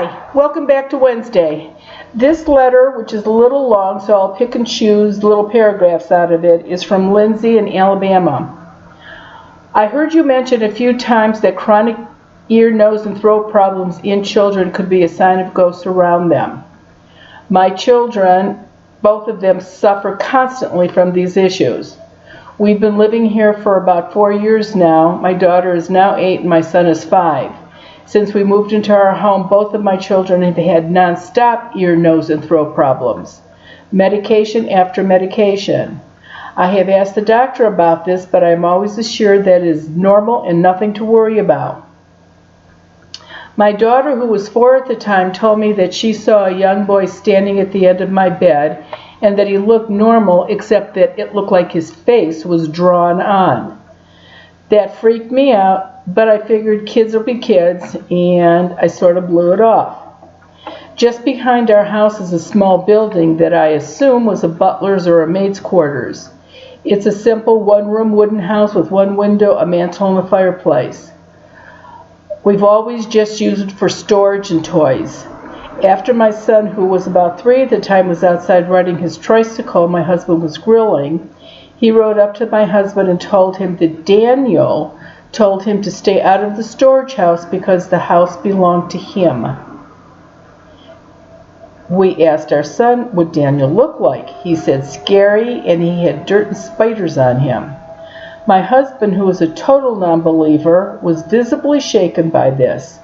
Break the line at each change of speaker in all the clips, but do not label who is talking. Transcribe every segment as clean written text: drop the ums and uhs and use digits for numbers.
Hi, welcome back to Wednesday. This letter, which is a little long, so I'll pick and choose little paragraphs out of it, is from Lindsay in Alabama. I heard you mention a few times that chronic ear, nose, and throat problems in children could be a sign of ghosts around them. My children, both of them, suffer constantly from these issues. We've been living here for about 4 years now. My daughter is now 8 and my son is 5. Since we moved into our home, both of my children have had non-stop ear, nose, and throat problems. Medication after medication. I have asked the doctor about this, but I am always assured that it is normal and nothing to worry about. My daughter, who was 4 at the time, told me that she saw a young boy standing at the end of my bed and that he looked normal, except that it looked like his face was drawn on. That freaked me out, but I figured kids will be kids, and I sort of blew it off. Just behind our house is a small building that I assume was a butler's or a maid's quarters. It's a simple one-room wooden house with one window, a mantel, and a fireplace. We've always just used it for storage and toys. After my son, who was about 3 at the time, was outside riding his tricycle, my husband was grilling. He rode up to my husband and told him that Daniel told him to stay out of the storage house because the house belonged to him. We asked our son what Daniel looked like. He said scary, and he had dirt and spiders on him. My husband, who was a total non-believer, was visibly shaken by this.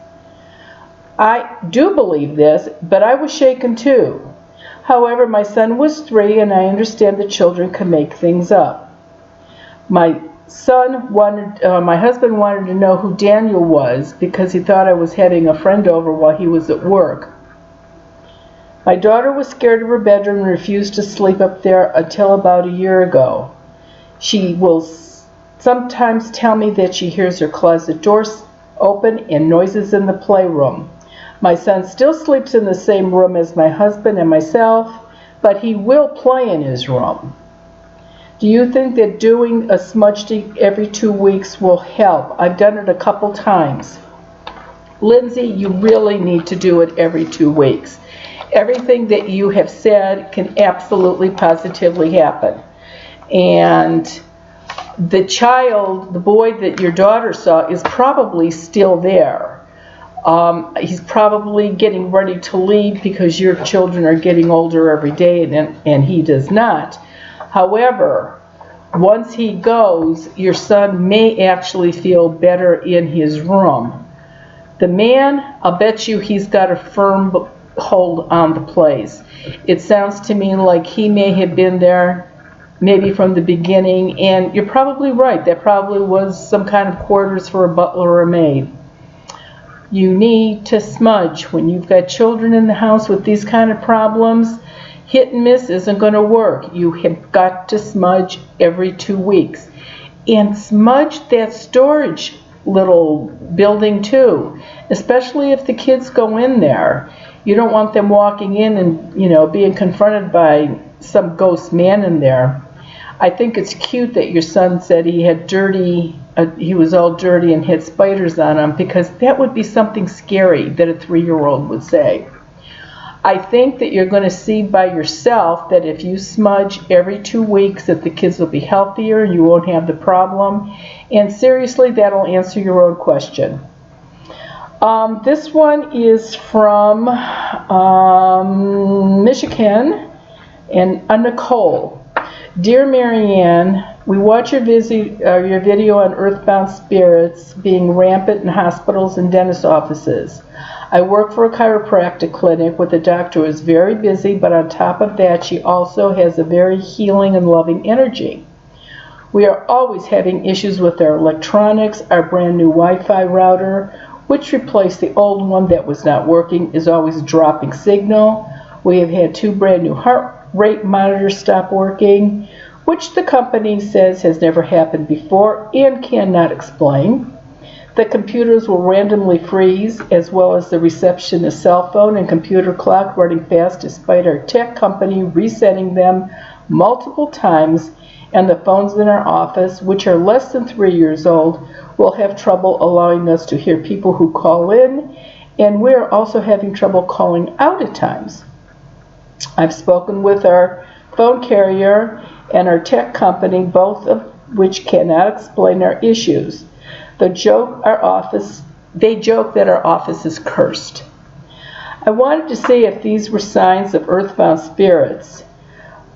I do believe this, but I was shaken too. However, my son was 3, and I understand that children can make things up. My husband wanted to know who Daniel was because he thought I was having a friend over while he was at work. My daughter was scared of her bedroom and refused to sleep up there until about a year ago. She will sometimes tell me that she hears her closet doors open and noises in the playroom. My son still sleeps in the same room as my husband and myself, but he will play in his room. Do you think that doing a smudge dig every 2 weeks will help? I've done it a couple times. Lindsay, you really need to do it every 2 weeks. Everything that you have said can absolutely positively happen. And the boy that your daughter saw is probably still there. He's probably getting ready to leave because your children are getting older every day and he does not. However, once he goes, your son may actually feel better in his room. The man, I'll bet you he's got a firm hold on the place. It sounds to me like he may have been there maybe from the beginning, and you're probably right. That probably was some kind of quarters for a butler or a maid. You need to smudge. When you've got children in the house with these kind of problems, hit and miss isn't going to work. You have got to smudge every 2 weeks. And smudge that storage little building too, especially if the kids go in there. You don't want them walking in and, being confronted by some ghost man in there. I think it's cute that your son said he was all dirty and had spiders on him, because that would be something scary that a 3-year-old would say. I think that you're going to see by yourself that if you smudge every 2 weeks that the kids will be healthier and you won't have the problem. And seriously, that'll answer your own question. This one is from Michigan and Nicole. Dear Marianne, we watch your video on earthbound spirits being rampant in hospitals and dentist offices. I work for a chiropractic clinic with a doctor who is very busy, but on top of that, she also has a very healing and loving energy. We are always having issues with our electronics. Our brand new Wi-Fi router, which replaced the old one that was not working, is always dropping signal. We have had 2 brand new heart rate monitors stop working, which the company says has never happened before and cannot explain. The computers will randomly freeze, as well as the receptionist's cell phone and computer clock running fast despite our tech company resetting them multiple times, and the phones in our office, which are less than 3 years old, will have trouble allowing us to hear people who call in, And we're also having trouble calling out at times. I've spoken with our phone carrier and our tech company, both of which cannot explain our issues. They joke that our office is cursed. I wanted to see if these were signs of earthbound spirits.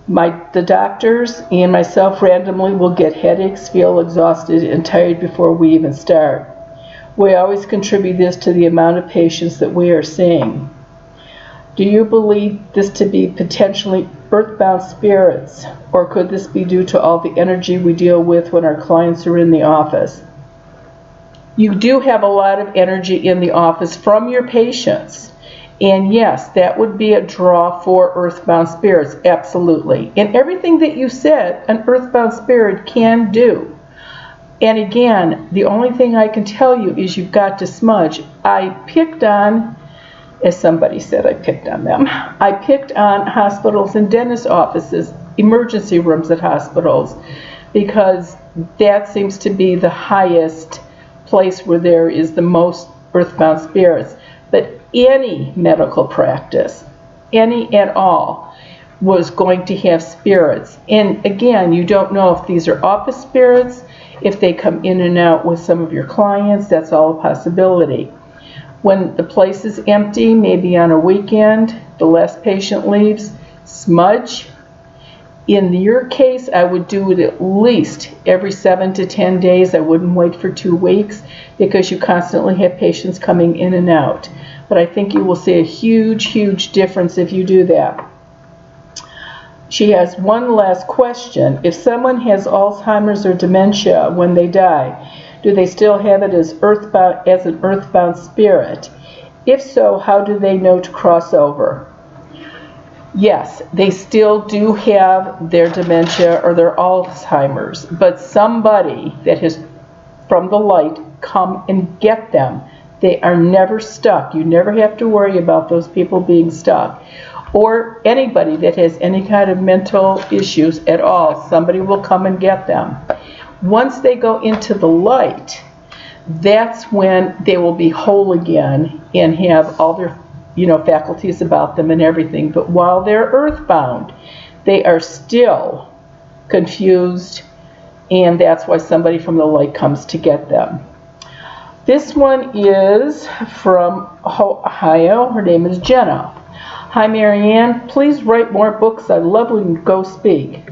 The doctors and myself randomly will get headaches, feel exhausted and tired before we even start. We always contribute this to the amount of patients that we are seeing. Do you believe this to be potentially earthbound spirits, or could this be due to all the energy we deal with when our clients are in the office? You do have a lot of energy in the office from your patients. And yes, that would be a draw for earthbound spirits, absolutely. And everything that you said, an earthbound spirit can do. And again, the only thing I can tell you is you've got to smudge. I picked on, as somebody said, I picked on them. I picked on hospitals and dentist offices, emergency rooms at hospitals, because that seems to be the highest place where there is the most earthbound spirits. But any medical practice, any at all, was going to have spirits. And again, you don't know if these are office spirits, if they come in and out with some of your clients, that's all a possibility. When the place is empty, maybe on a weekend, the last patient leaves, smudge. In your case, I would do it at least every 7 to 10 days. I wouldn't wait for 2 weeks because you constantly have patients coming in and out. But I think you will see a huge, huge difference if you do that. She has one last question. If someone has Alzheimer's or dementia when they die, do they still have it as an earthbound spirit? If so, how do they know to cross over? Yes, they still do have their dementia or their Alzheimer's, but somebody that has, from the light, come and get them. They are never stuck. You never have to worry about those people being stuck. Or anybody that has any kind of mental issues at all, somebody will come and get them. Once they go into the light, that's when they will be whole again and have all their faculties about them and everything. But while they're earthbound, they are still confused, and that's why somebody from the light comes to get them. This one is from Ohio. Her name is Jenna. Hi, Marianne. Please write more books. I love when you go speak.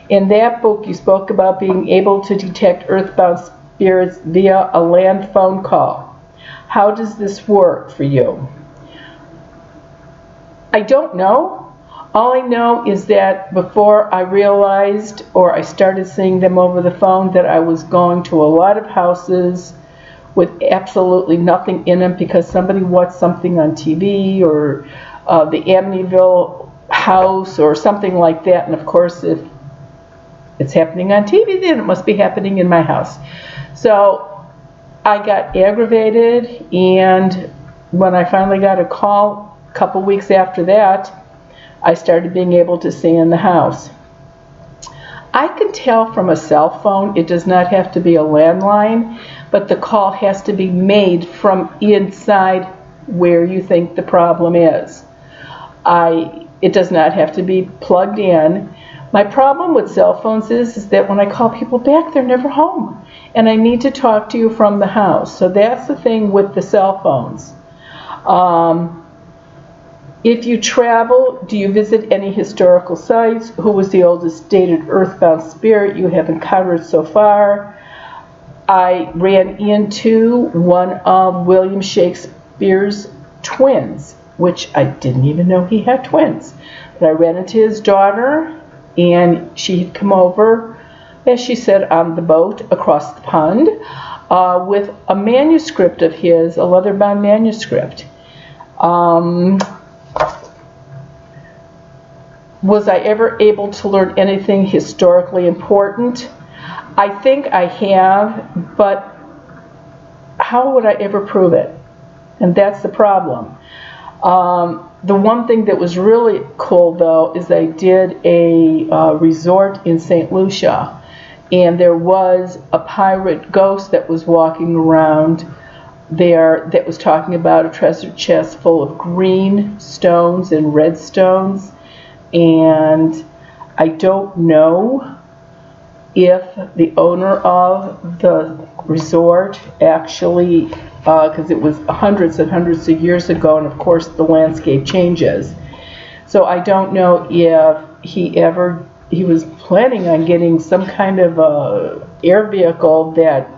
In that book, you spoke about being able to detect earthbound spirits via a land phone call. How does this work for you? I don't know. All I know is that before I realized, or I started seeing them over the phone, that I was going to a lot of houses with absolutely nothing in them because somebody watched something on TV or the Amityville house or something like that. And of course, if it's happening on TV, then it must be happening in my house. So I got aggravated, and when I finally got a call a couple weeks after that, I started being able to see in the house. I can tell from a cell phone, it does not have to be a landline, but the call has to be made from inside where you think the problem is. It does not have to be plugged in. My problem with cell phones is that when I call people back, they're never home. And I need to talk to you from the house. So that's the thing with the cell phones. If you travel, do you visit any historical sites? Who was the oldest dated earthbound spirit you have encountered so far? I ran into one of William Shakespeare's twins, which I didn't even know he had twins. But I ran into his daughter, and she had come over, as she said, on the boat across the pond with a manuscript of his, a leather-bound manuscript. Was I ever able to learn anything historically important? I think I have, but how would I ever prove it? And that's the problem. The one thing that was really cool, though, is I did a resort in St. Lucia, and there was a pirate ghost that was walking around there that was talking about a treasure chest full of green stones and red stones. And I don't know if the owner of the resort actually, because it was hundreds and hundreds of years ago, and of course the landscape changes. So I don't know if he was planning on getting some kind of a air vehicle that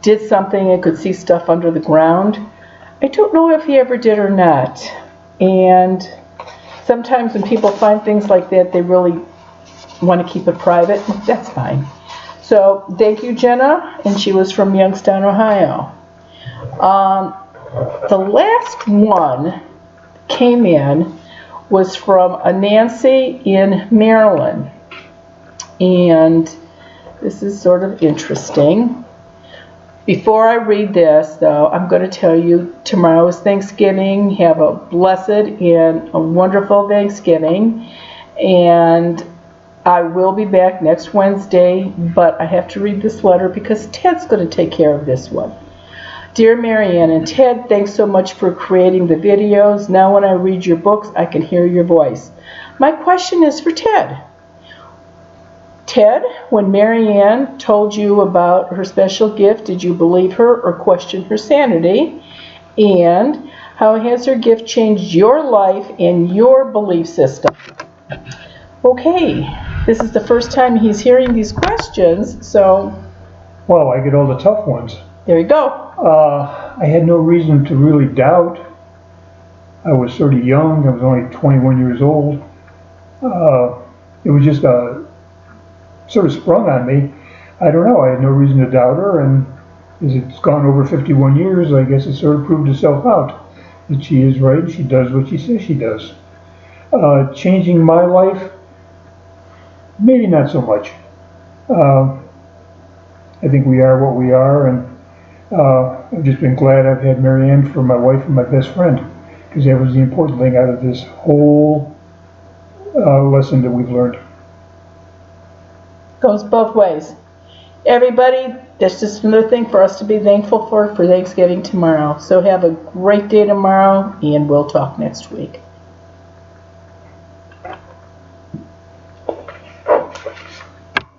did something and could see stuff under the ground. I don't know if he ever did or not. And sometimes when people find things like that, they really want to keep it private. That's fine. So thank you, Jenna, and she was from Youngstown, Ohio. The last one came in was from a Nancy in Maryland, and this is sort of interesting. Before I read this, though, I'm going to tell you tomorrow is Thanksgiving. Have a blessed and a wonderful Thanksgiving, and I will be back next Wednesday, but I have to read this letter because Ted's going to take care of this one. Dear Marianne and Ted, thanks so much for creating the videos. Now when I read your books, I can hear your voice. My question is for Ted. Ted, when Marianne told you about her special gift, did you believe her or question her sanity? And how has her gift changed your life and your belief system? Okay, this is the first time he's hearing these questions, so...
Well, I get all the tough ones.
There you go.
I had no reason to really doubt. I was sort of young. I was only 21 years old. It was just sort of sprung on me. I don't know. I had no reason to doubt her, and as it's gone over 51 years, I guess it sort of proved itself out that she is right and she does what she says she does. Changing my life, maybe not so much. I think we are what we are, and I've just been glad I've had Marianne for my wife and my best friend, because that was the important thing out of this whole lesson that we've learned.
Goes both ways. Everybody, that's just another thing for us to be thankful for Thanksgiving tomorrow. So have a great day tomorrow, and we'll talk next week.